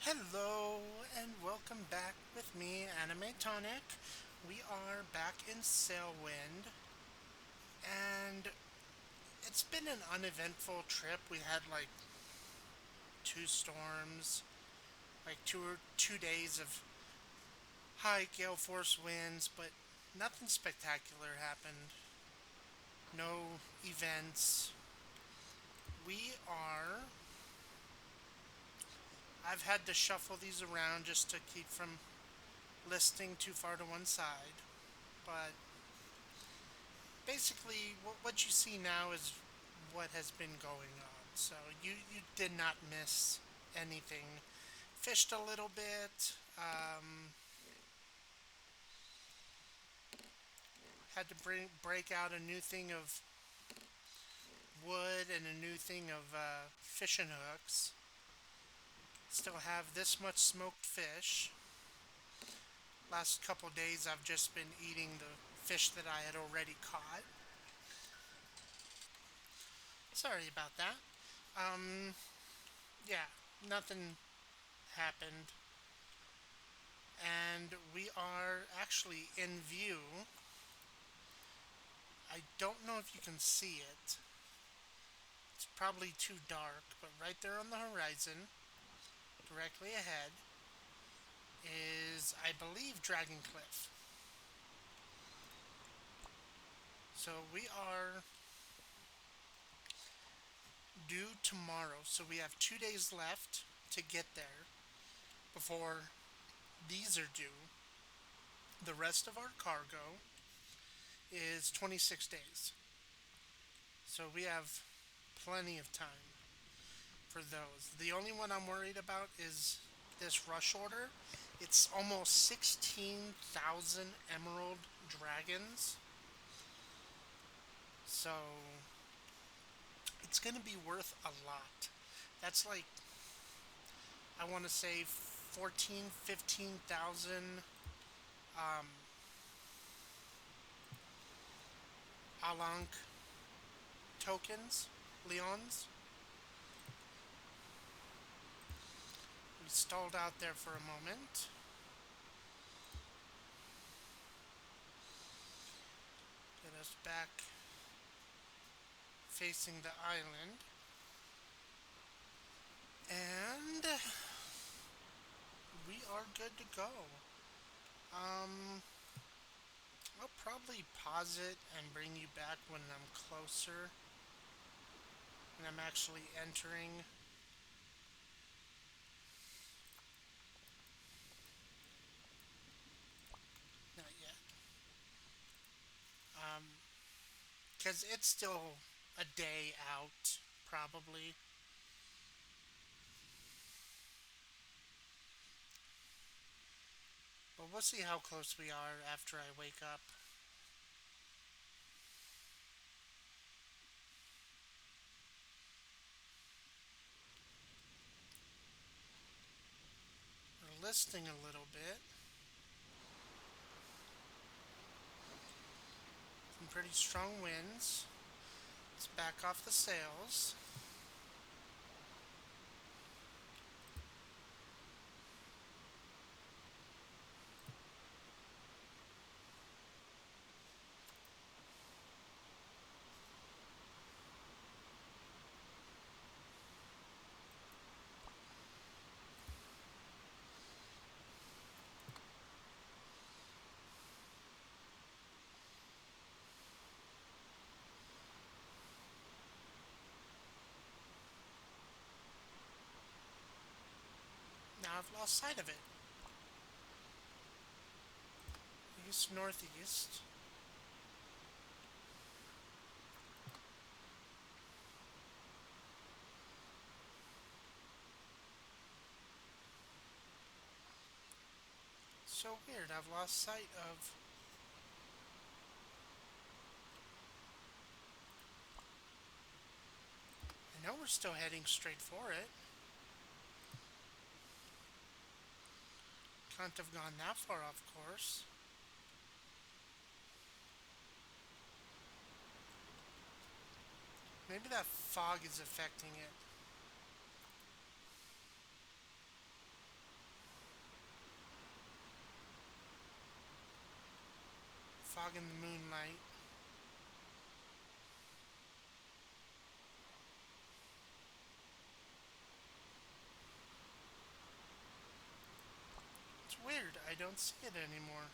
Hello and welcome back with me, AnnaMayTonic. We are back in Sailwind, and it's been an uneventful trip. We had like two storms, like 2 days of high gale force winds, but nothing spectacular happened. No events. We are. I've had to shuffle these around just to keep from listing too far to one side, but basically what you see now is what has been going on. So you did not miss anything. Fished a little bit. Had to break out a new thing of wood and a new thing of fishing hooks. Still have this much smoked fish. Last couple days I've just been eating the fish that I had already caught. Sorry about that. Um, yeah, nothing happened. And we are actually in view. I don't know if you can see it. It's probably too dark, but right there on the horizon, directly ahead, is, I believe, Dragon Cliff. So we are due tomorrow. So we have 2 days left to get there before these are due. The rest of our cargo is 26 days. So we have plenty of time for those. The only one I'm worried about is this rush order. It's almost 16,000 emerald dragons. So it's going to be worth a lot. That's like, I want to say 14, 15,000 um, Alank tokens, Leons. We stalled out there for a moment. Get us back facing the island. And we are good to go. Um, I'll probably pause it and bring you back when I'm closer. And I'm actually entering. Not yet. Because it's still a day out, probably. But we'll see how close we are after I wake up. We're listing a little bit. Some pretty strong winds. Let's back off the sails. Now I've lost sight of it. East northeast. So weird, I've lost sight of. I know we're still heading straight for it. Can't have gone that far off course. Maybe that fog is affecting it. fog in the moonlight. It's weird, I don't see it anymore.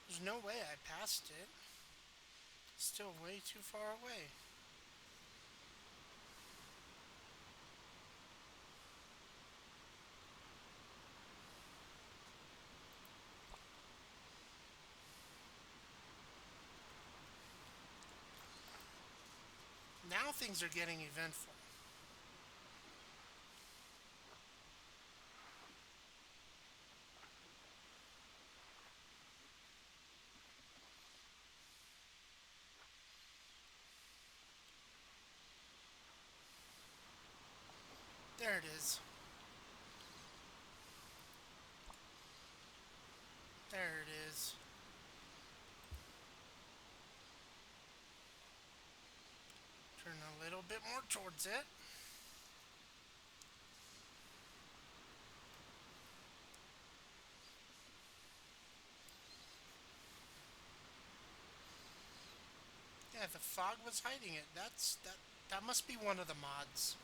There's no way I passed it. Still way too far away. Now things are getting eventful. There it is. There it is. Turn a little bit more towards it. Yeah, the fog was hiding it. That must be one of the mods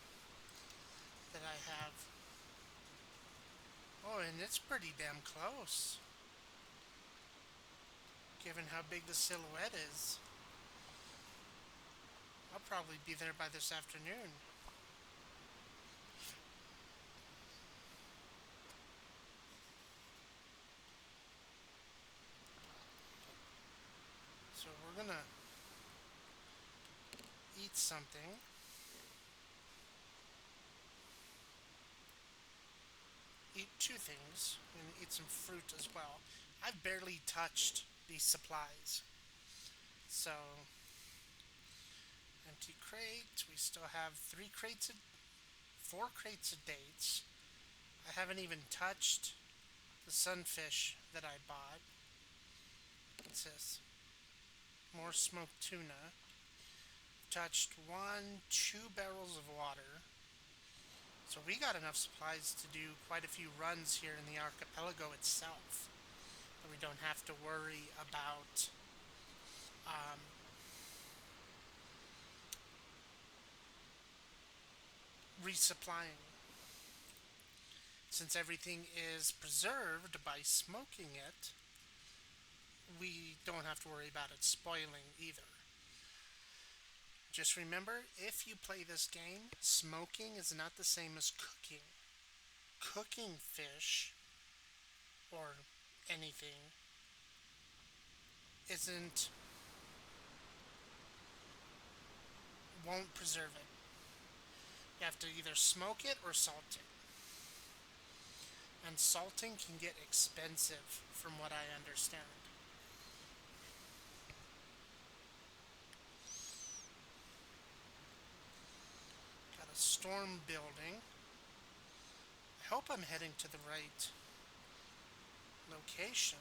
that I have. Oh, and it's pretty damn close, given how big the silhouette is. I'll probably be there by this afternoon. So we're gonna eat something. Eat two things. I'm gonna eat some fruit as well. I've barely touched these supplies. So, empty crate. We still have 4 crates of dates. I haven't even touched the sunfish that I bought. What's this? More smoked tuna. Touched 2 barrels of water. So we got enough supplies to do quite a few runs here in the archipelago itself. And we don't have to worry about um, resupplying. Since everything is preserved by smoking it, we don't have to worry about it spoiling either. Just remember, if you play this game, smoking is not the same as cooking. Cooking fish, or anything, isn't won't preserve it. You have to either smoke it or salt it. And salting can get expensive from what I understand. Got a storm building. I hope I'm heading to the right location.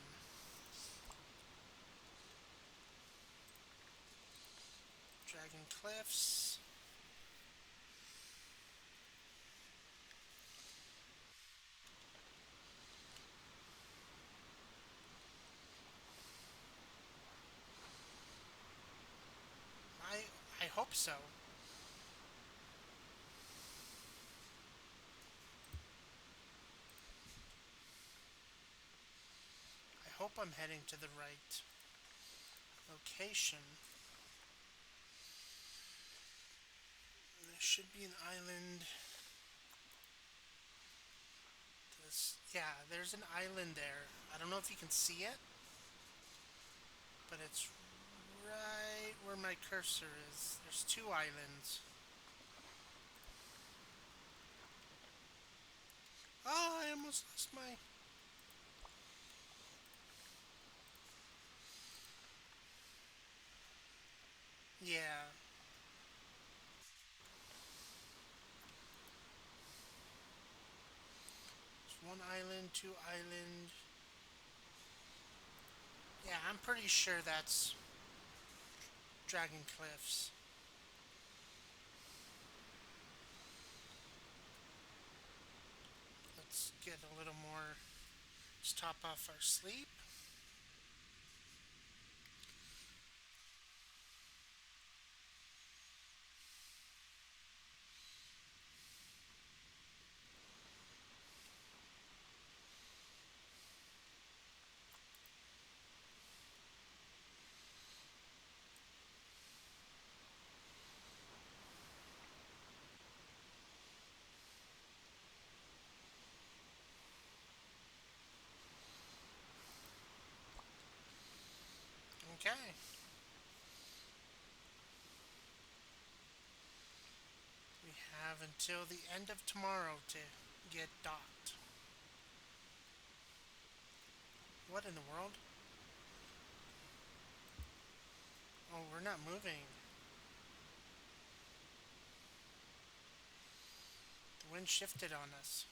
Dragon Cliffs. I hope so. I hope I'm heading to the right location. There should be an island. Yeah, there's an island there. I don't know if you can see it, but it's right where my cursor is. There's 2 islands. Oh, I almost lost my... Yeah. There's 1 island, 2 island. Yeah, I'm pretty sure that's Dragon Cliffs. Let's get a little more. Let's top off our sleep. until the end of tomorrow to get docked. What in the world? Oh, we're not moving. The wind shifted on us.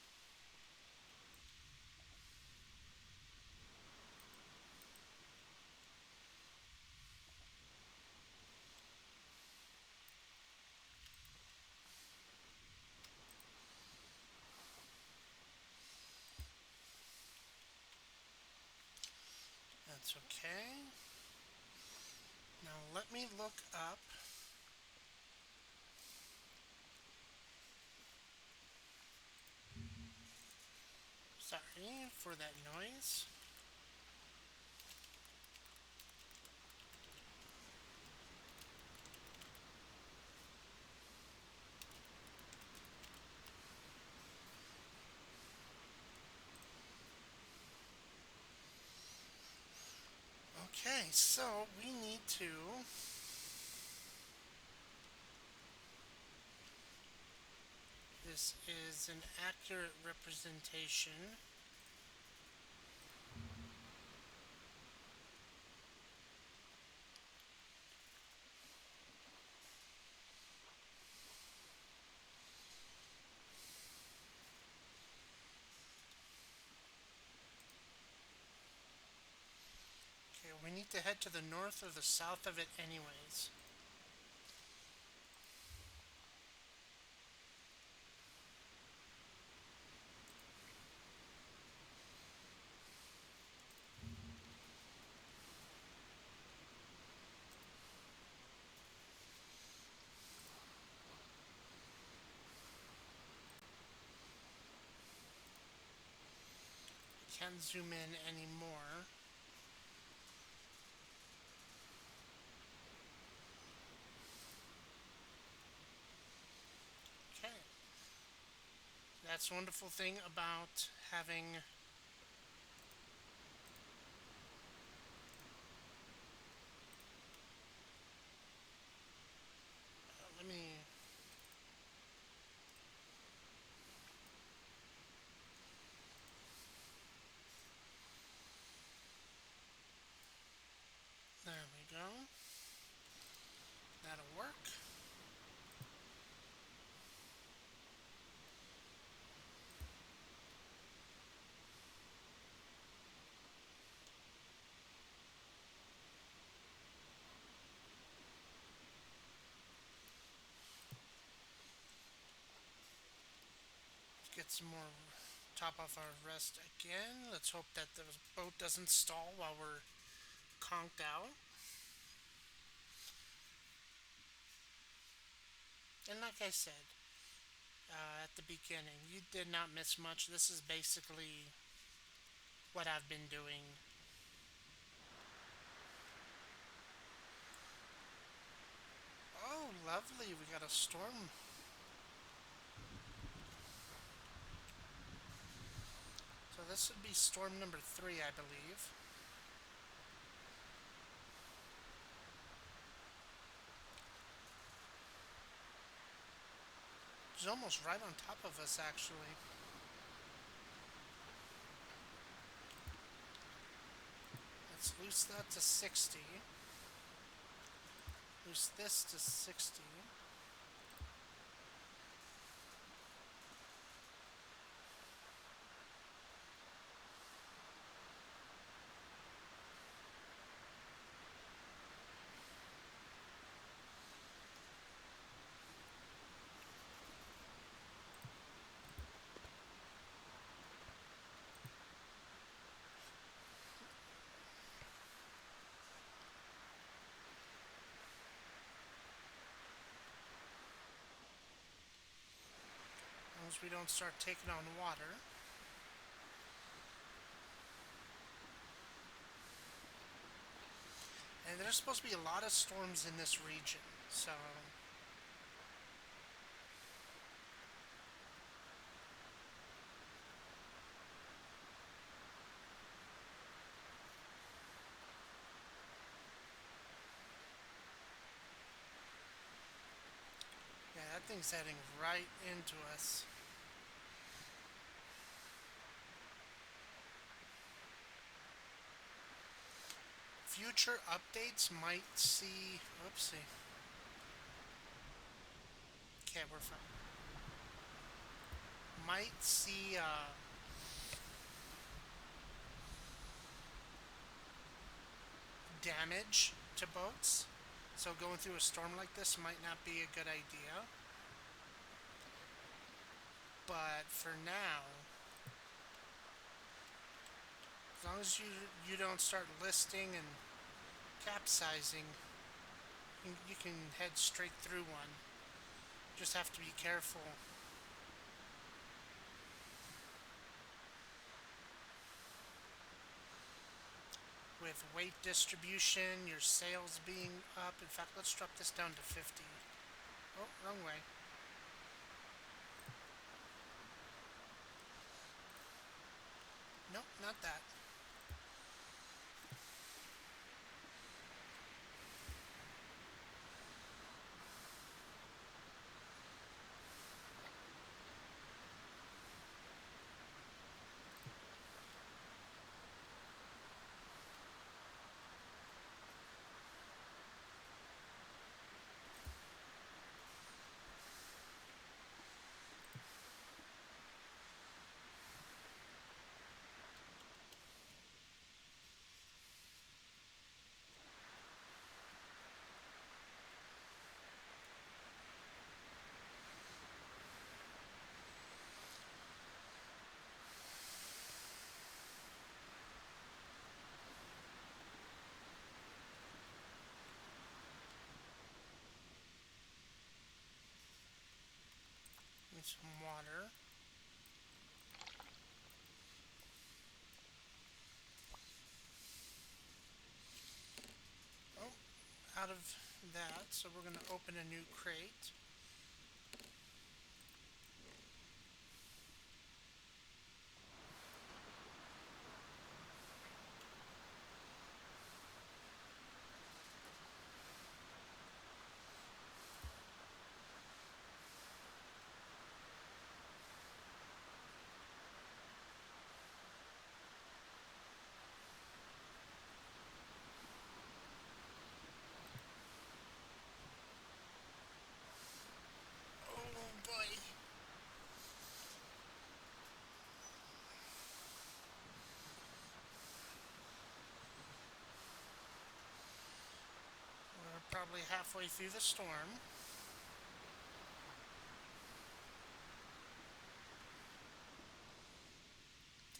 That's okay. Now let me look up. Sorry for that noise. Okay, so we need to this is an accurate representation. Okay, we need to head to the north or the south of it anyways. Can't zoom in anymore. Okay. That's a wonderful thing about having let me there we go. That'll work. Let's get some more top off our rest again. Let's hope that the boat doesn't stall while we're conked out. And like I said at the beginning, you did not miss much. This is basically what I've been doing. Oh, lovely. We got a storm. So this would be storm number 3, I believe. It's almost right on top of us, actually. Let's loose that to 60. Loose this to 60. As long as we don't start taking on water. And there's supposed to be a lot of storms in this region, so yeah, that Thing's heading right into us. Future updates might see. Oopsie. Okay, we're fine. Might see damage to boats. So going through a storm like this might not be a good idea. But for now, as long as you don't start listing and capsizing, you can head straight through one. Just have to be careful with weight distribution, your sails being up. In fact, let's drop this down to 50. Oh, wrong way. Nope, not that. Need some water. Oh, out of that, so we're going to open a new crate. Oh boy. We're probably halfway through the storm.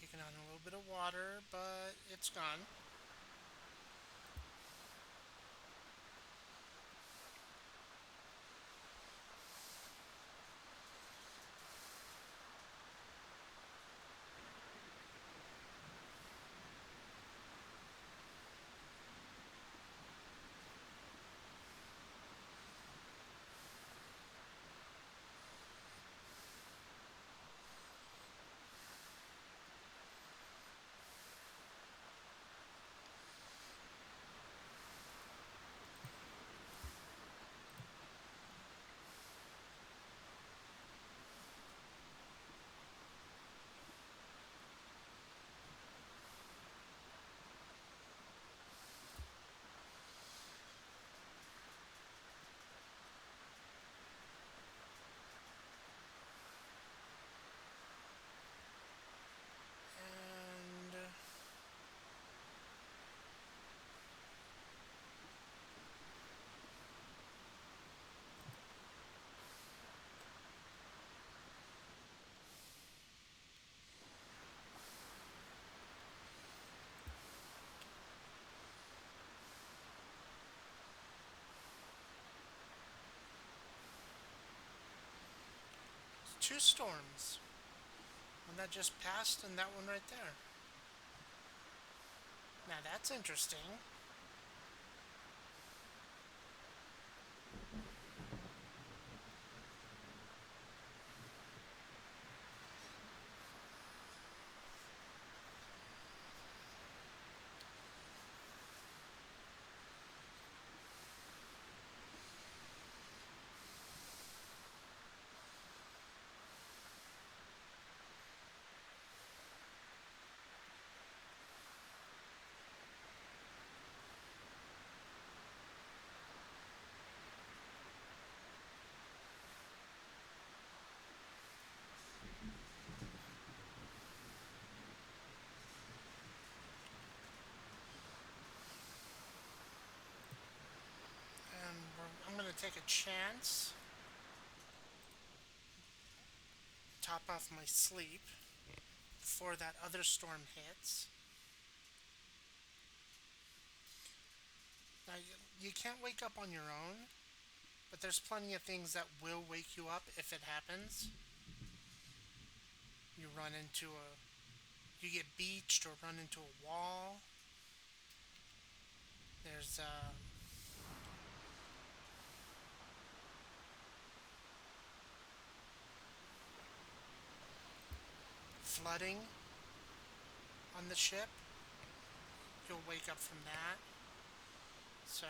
Taking on a little bit of water, but it's gone. And two storms. One that just passed and that one right there. Now that's interesting. chance top off my sleep before that other storm hits. Now, you can't wake up on your own, but there's plenty of things that will wake you up if it happens. You run into a. You get beached or run into a wall. There's flooding on the ship. You'll wake up from that. So,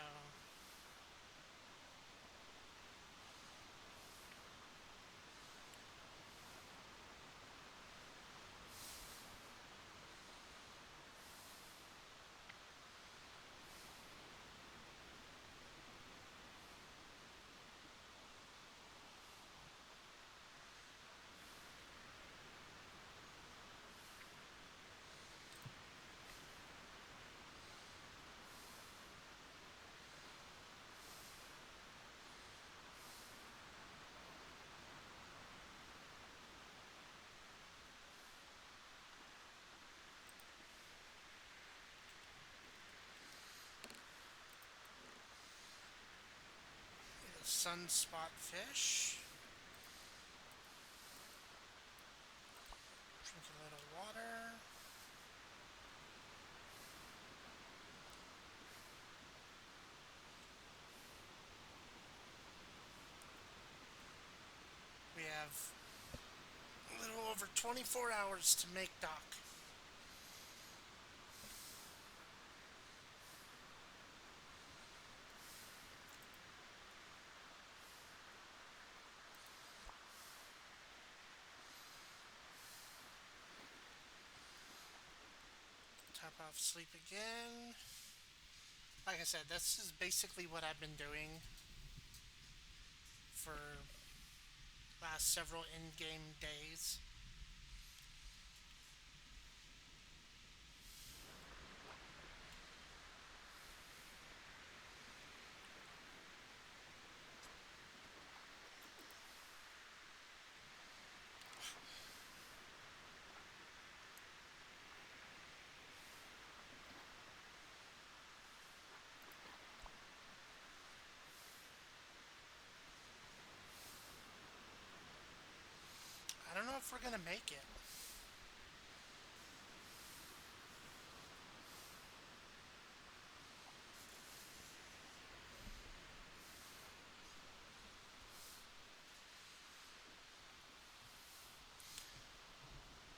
sunspot fish. Drink a little water. We have a little over 24 hours to make dock. Top off sleep again. Like I said, this is basically what I've been doing for last several in-game days. I don't know if we're gonna make it.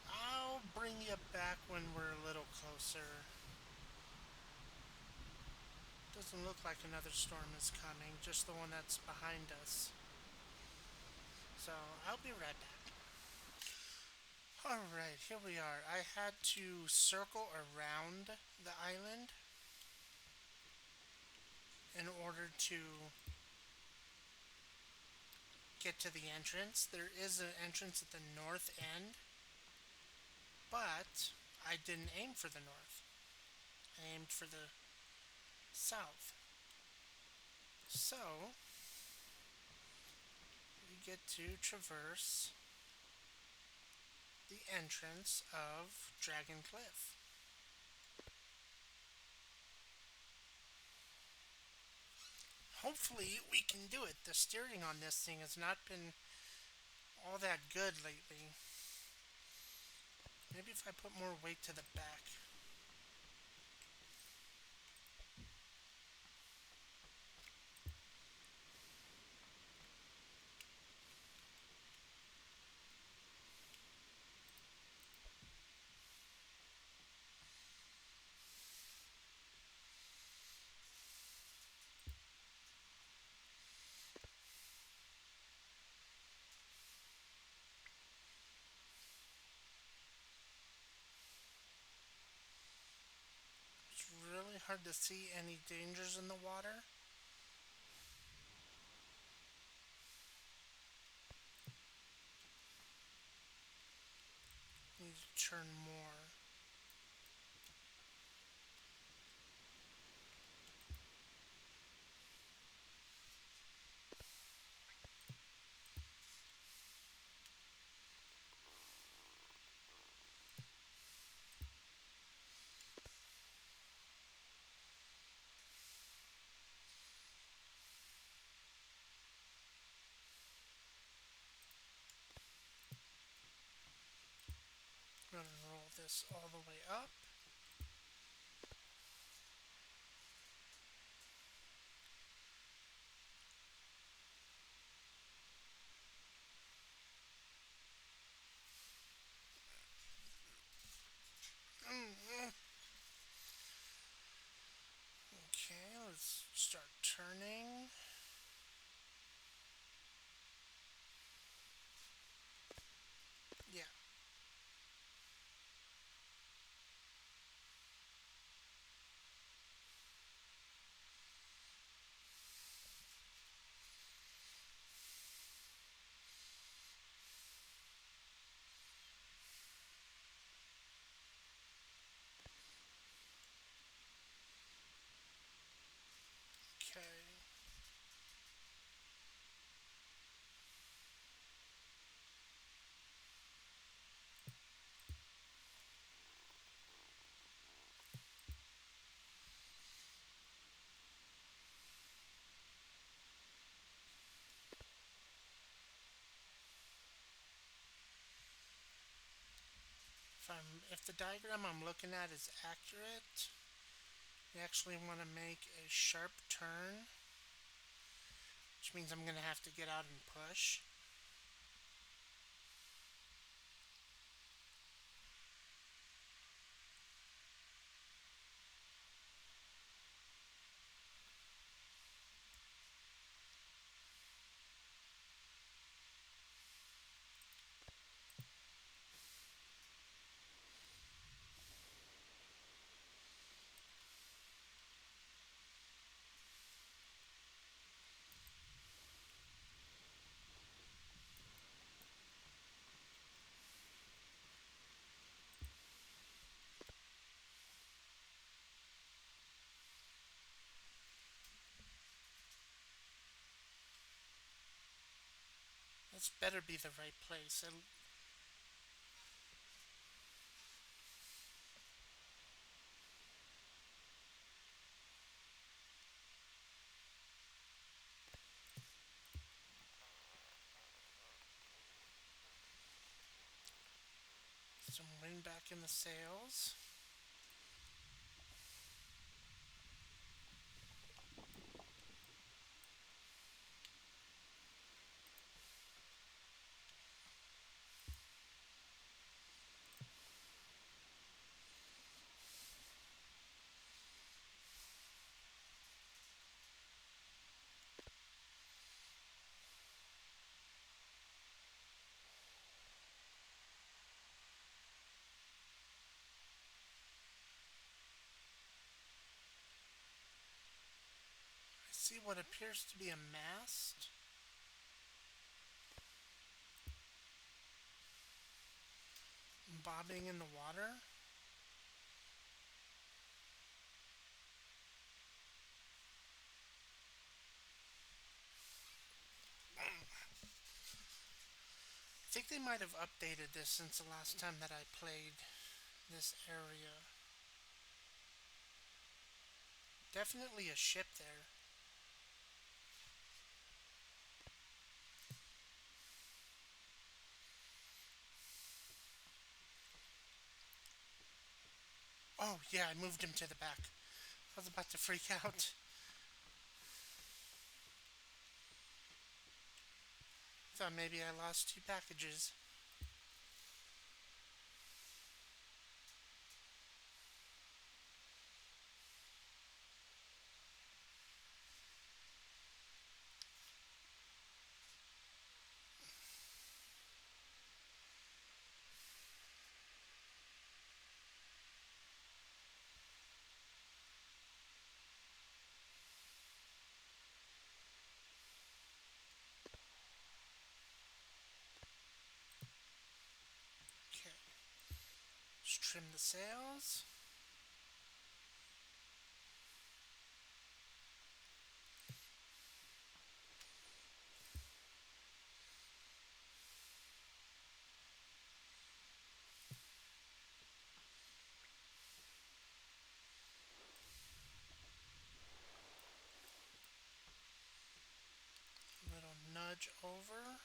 I'll bring you back when we're a little closer. Doesn't look like another storm is coming, just the one that's behind us. So I'll be right back. Alright, here we are. I had to circle around the island in order to get to the entrance. There is an entrance at the north end, but I didn't aim for the north. I aimed for the south. So, we get to traverse the entrance of Dragon Cliff. Hopefully we can do it. The steering on this thing has not been all that good lately. Maybe if I put more weight to the back. It's really hard to see any dangers in the water. Need to turn more. I'm going to roll this all the way up. Okay, let's start turning. Yeah. Okay. If the diagram I'm looking at is accurate, you actually want to make a sharp turn, which means I'm going to have to get out and push. This better be the right place. Some wind back in the sails. I see what appears to be a mast. Bobbing in the water. I think they might have updated this since the last time that I played this area. Definitely a ship there. Oh, yeah, I moved him to the back. I was about to freak out. Thought maybe I lost 2 packages. Okay. Just trim the sails. A little nudge over.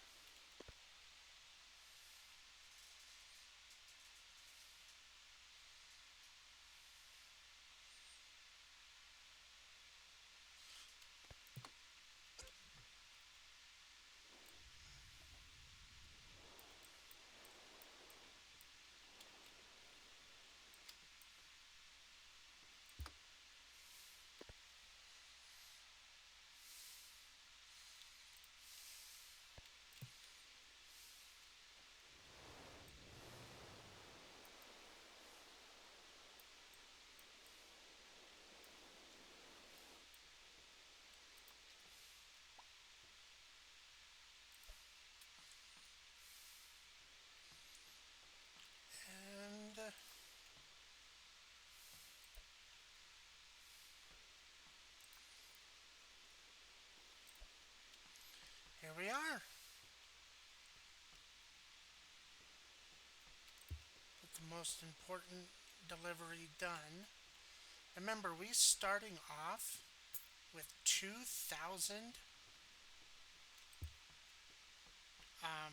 most important delivery done. Remember, we starting off with 2,000 um,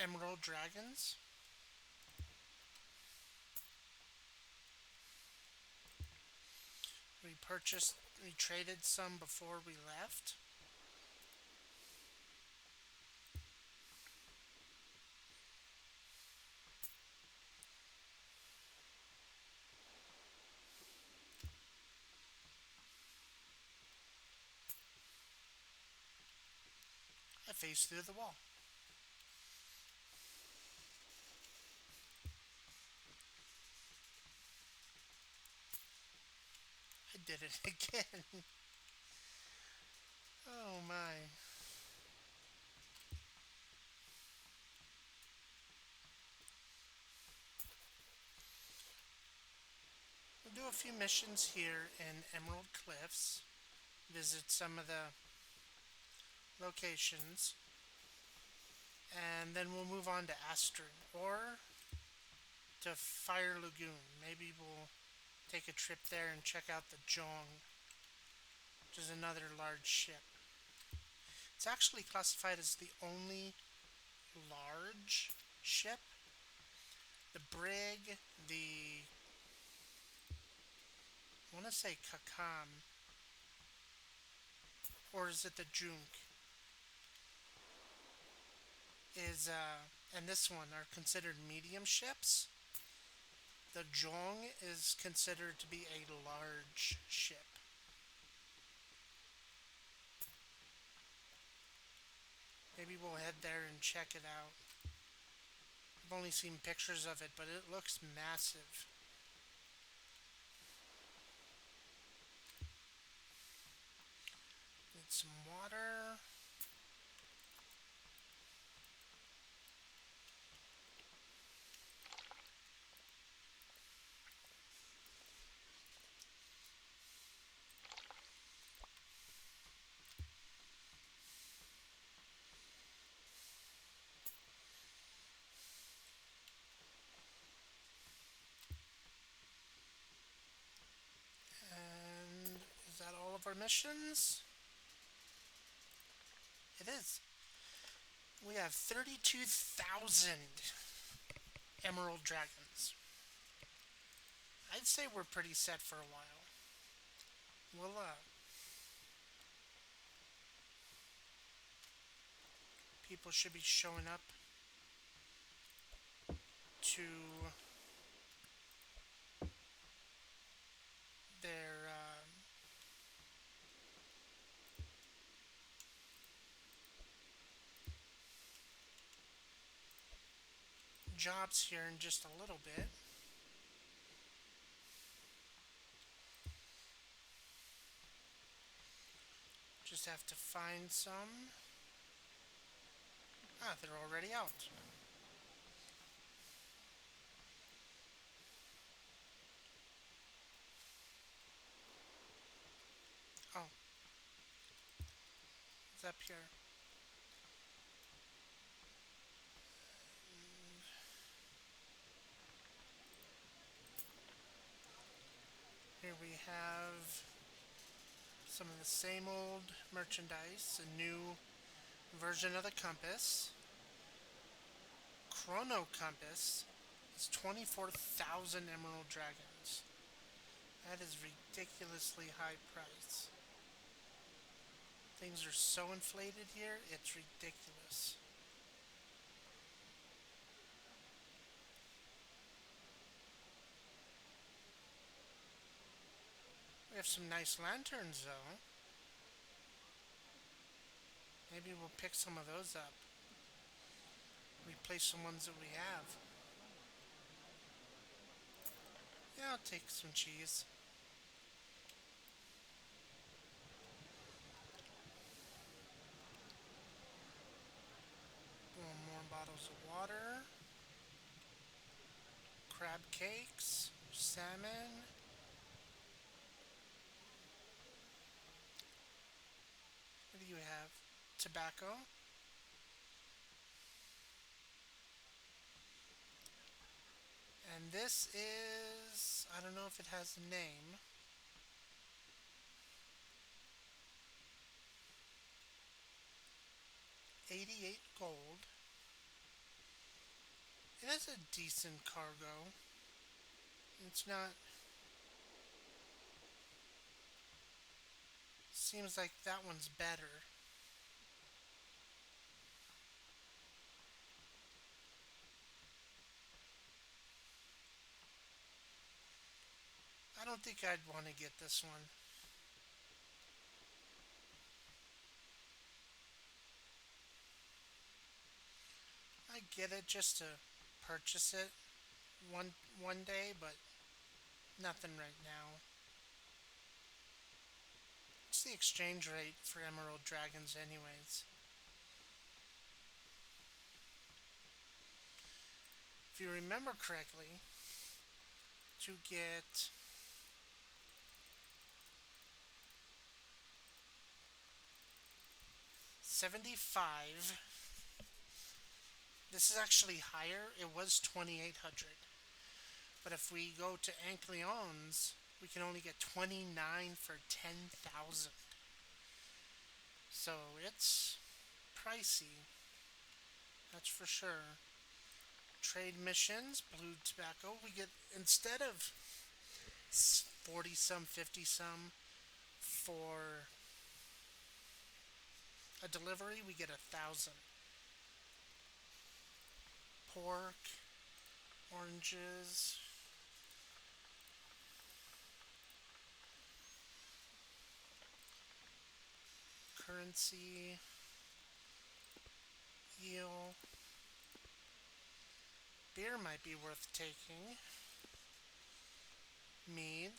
emerald dragons. We traded some before we left. I faced through the wall. I did it again. Oh my. We'll do a few missions here in Emerald Cliffs. Visit some of the locations. And then we'll move on to Astron or to Fire Lagoon. Maybe we'll take a trip there and check out the Jong, which is another large ship. It's actually classified as the only large ship. The brig, I want to say Kakam, or is it the Junk? And this one are considered medium ships. The Jong is considered to be a large ship. Maybe we'll head there and check it out. I've only seen pictures of it, but it looks massive. Need some water. And is that all of our missions? It is. We have 32,000 emerald dragons. I'd say we're pretty set for a while. We'll, people should be showing up to their jobs here in just a little bit. Just have to find some. Ah, they're already out. Oh, it's up here. Here we have some of the same old merchandise, a new version of the compass. Chrono compass is 24,000 emerald dragons. That is ridiculously high price. Things are so inflated here, it's ridiculous. We have some nice lanterns though. Maybe we'll pick some of those up. Replace some ones that we have. Yeah, I'll take some cheese. More bottles of water. Crab cakes. Salmon. What do you have? Tobacco. This is, I don't know if it has a name. 88 gold. It is a decent cargo. It's not. Seems like that one's better. I don't think I'd want to get this one. I get it just to purchase it one day, but nothing right now. What's the exchange rate for Emerald Dragons, anyways? If you remember correctly, to get 75. This is actually higher. It was 2,800. But if we go to Ankleon's, we can only get 29 for 10,000. So it's pricey. That's for sure. Trade missions, blue tobacco. We get, instead of 40 some, 50 some for a delivery, we get 1,000. Pork, oranges, currency, eel. Beer might be worth taking. Mead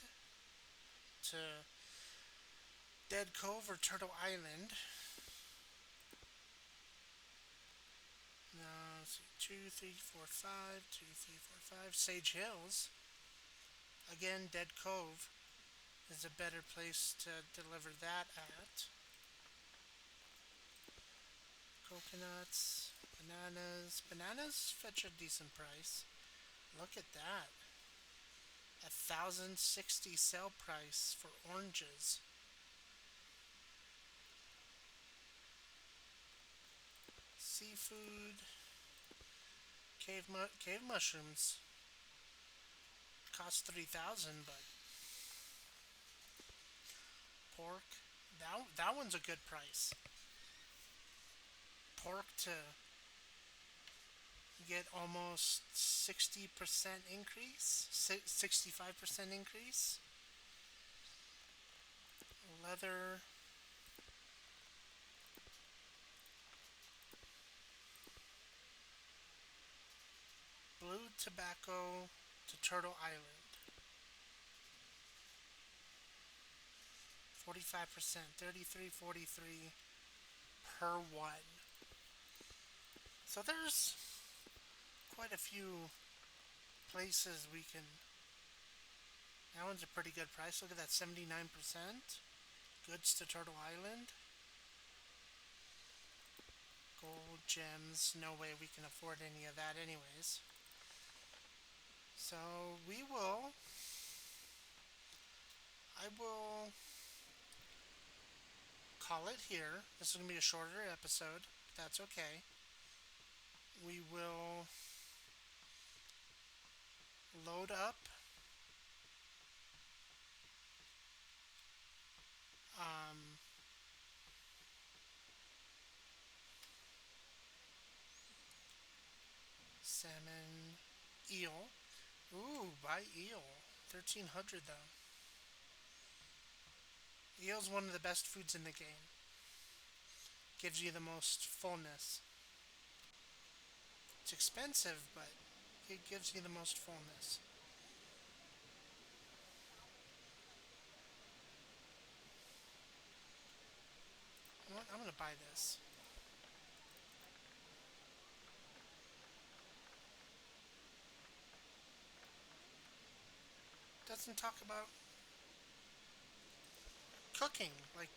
to Dead Cove or Turtle Island. Now, let's see, 2, 3, 4, 5, 2, 3, 4, 5. Sage Hills. Again, Dead Cove is a better place to deliver that at. Coconuts, bananas. Bananas fetch a decent price. Look at that. 1,060 sale price for oranges. Seafood. Cave mushrooms. Cost 3,000, but pork. That one's a good price. Pork to get almost 60% increase, 65% increase. Leather. Blue tobacco to Turtle Island. 45%, 33.43 per one. So there's quite a few places we can. That one's a pretty good price. Look at that, 79%. Goods to Turtle Island. Gold, gems. No way we can afford any of that anyways. So I will call it here. This is going to be a shorter episode. That's okay. We will load up um, salmon, eel. Ooh, buy eel. 1,300 though. Eel's one of the best foods in the game. Gives you the most fullness. It's expensive, but it gives you the most fullness. You know what? I'm gonna buy this. Doesn't talk about cooking, like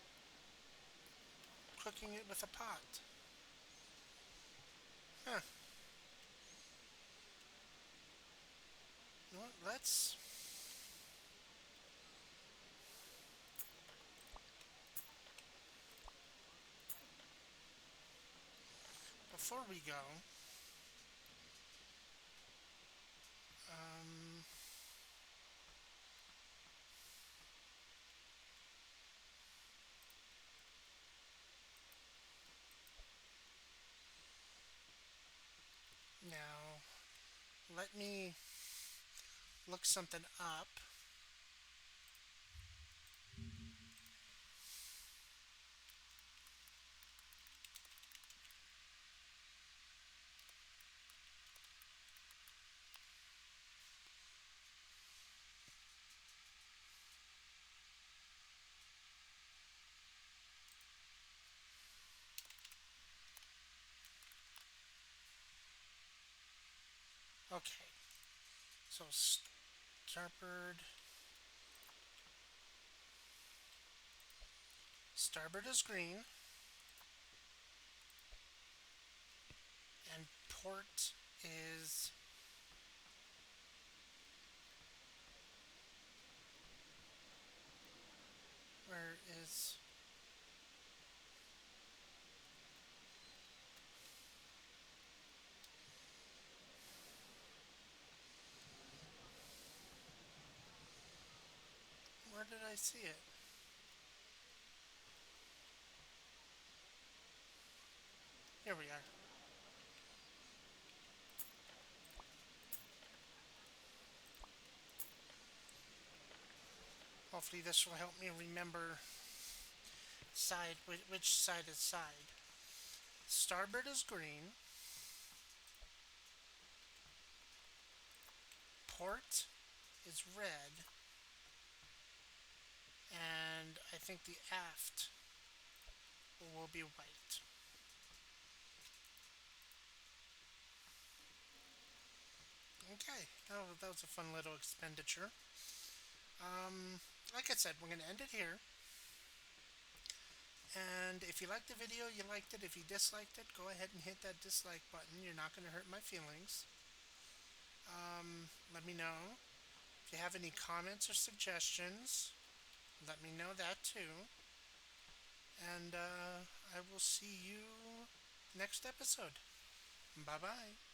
cooking it with a pot. Huh. let's. Before we go, um, now let me look something up. Okay, so starboard. Starboard is green, and port is where is where did I see it? Here we are. Hopefully this will help me remember side which side is side. Starboard is green, port is red, and I think the aft will be white. Okay, that was a fun little expenditure. Like I said, we're going to end it here. And if you liked the video, you liked it. If you disliked it, go ahead and hit that dislike button. You're not going to hurt my feelings. Let me know. If you have any comments or suggestions, let me know that too. And I will see you next episode. Bye bye.